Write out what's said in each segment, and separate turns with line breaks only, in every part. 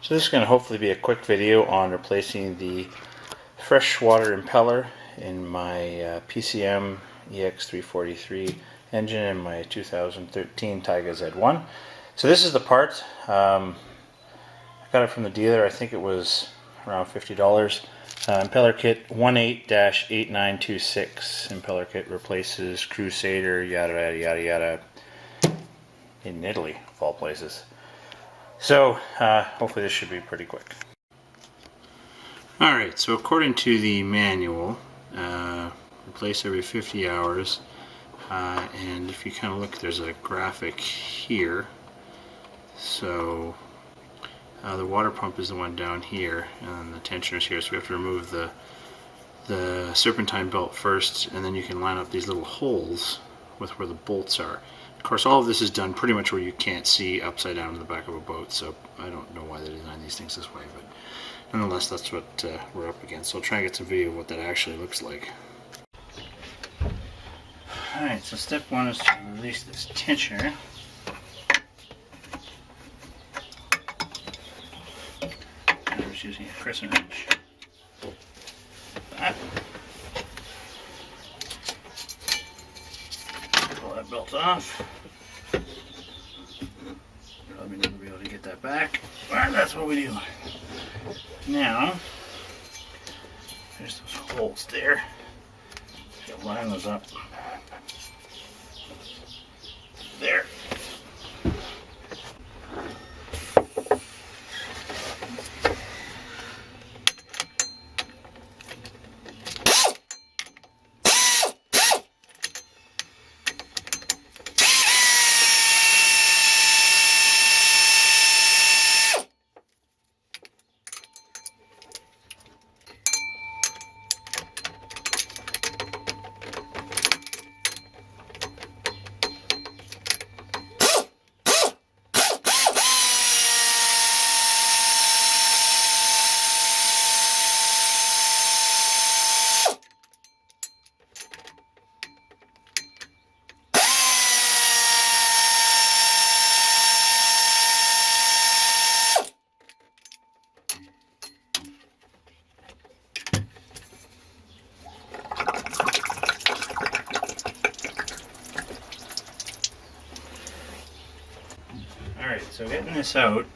So this is going to hopefully be a quick video on replacing the freshwater impeller in my PCM EX343 engine in my 2013 Tige Z1. So this is the part. I got it from the dealer. I think it was around $50. Impeller kit 18-8926. Impeller kit replaces Crusader, yada yada yada yada, in Italy, of all places. So hopefully this should be pretty quick. Alright, so according to the manual, replace every 50 hours. And if you kind of look, there's a graphic here. So the water pump is the one down here, and the tensioner is here. So we have to remove the serpentine belt first, and then you can line up these little holes with where the bolts are. Of course, all of this is done pretty much where you can't see upside down in the back of a boat, so I don't know why they designed these things this way, but nonetheless, that's what we're up against. So I'll try and get some video of what that actually looks like. Alright, so step one is to release this tensioner. I was using a crescent wrench. That. Pull that belt off. Probably never be able to get that back. Alright, that's what we do. Now, there's those holes there. Just line those up. There. Alright, so getting this out,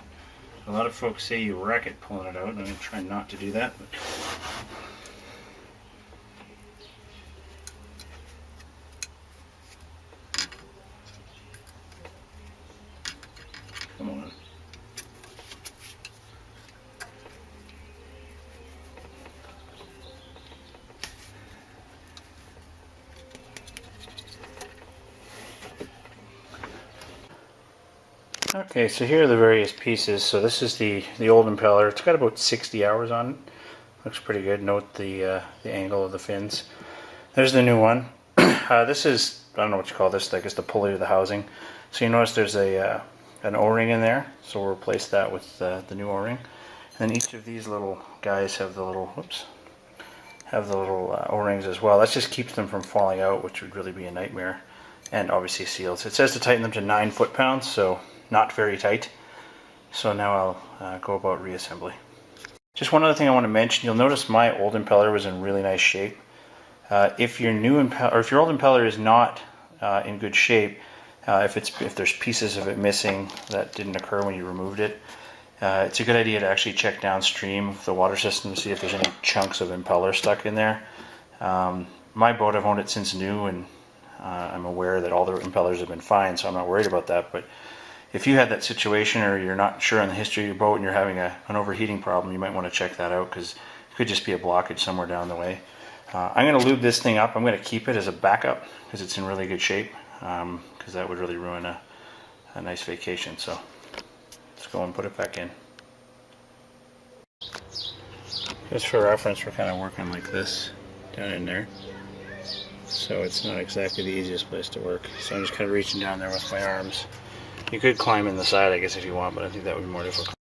a lot of folks say you wreck it pulling it out. I'm going to try not to do that. But come on. Okay, so here are the various pieces. So this is the old impeller. It's got about 60 hours on it. Looks pretty good. Note the angle of the fins. There's the new one. This is, I don't know what you call this, I guess the pulley of the housing. So you notice there's an O-ring in there. So we'll replace that with the new O-ring. And then each of these little guys have the little, O-rings as well. That just keeps them from falling out, which would really be a nightmare. And obviously seals. It says to tighten them to 9 foot-pounds, so not very tight. So now I'll go about reassembly. Just one other thing I want to mention. You'll notice my old impeller was in really nice shape. If your new impeller, or if your old impeller is not in good shape, if there's pieces of it missing that didn't occur when you removed it, it's a good idea to actually check downstream of the water system to see if there's any chunks of impeller stuck in there. My boat, I've owned it since new, and I'm aware that all the impellers have been fine, so I'm not worried about that. But if you had that situation, or you're not sure on the history of your boat and you're having an overheating problem, you might want to check that out, because it could just be a blockage somewhere down the way. I'm going to lube this thing up. I'm going to keep it as a backup because it's in really good shape, because that would really ruin a nice vacation. So let's go and put it back in. Just for reference, we're kind of working like this down in there. So it's not exactly the easiest place to work. So I'm just kind of reaching down there with my arms. You could climb in the side, I guess, if you want, but I think that would be more difficult.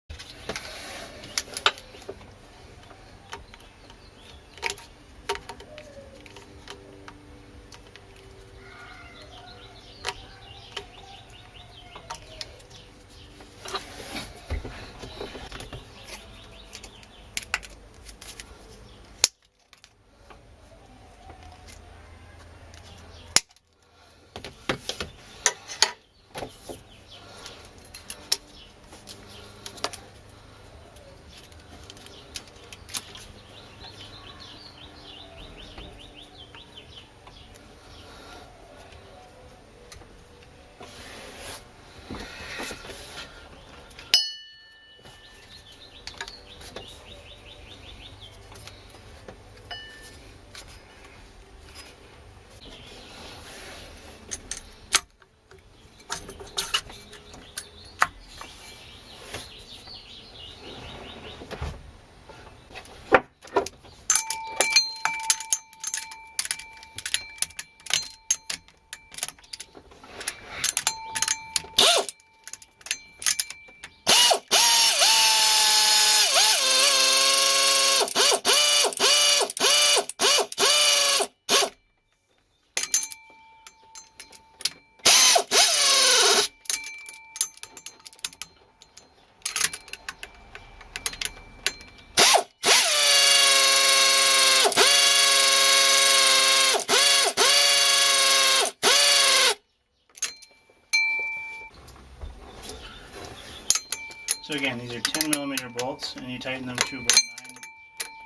So again, these are 10mm bolts, and you tighten them to about 9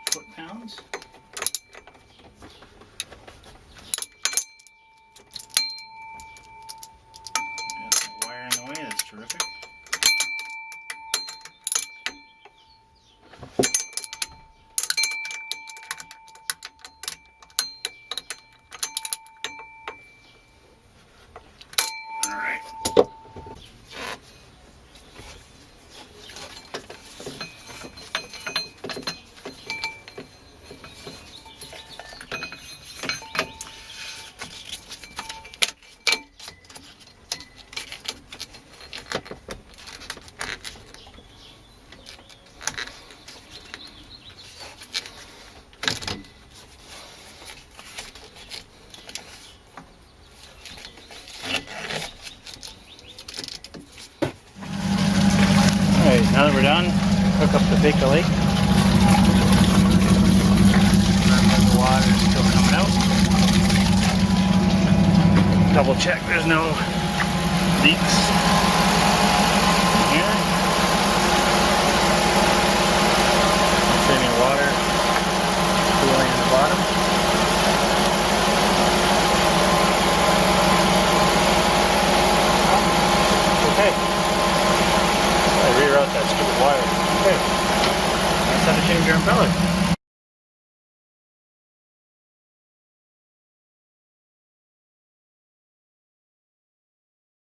foot-pounds. Got some wire in the way, that's terrific. Alright, now that we're done, hook up the Baker Lake. The water is still coming out. Double check there's no leaks in here. Not seeing any water cooling in the bottom. Okay. I reroute that stupid wire. Okay. That's how to change your impeller.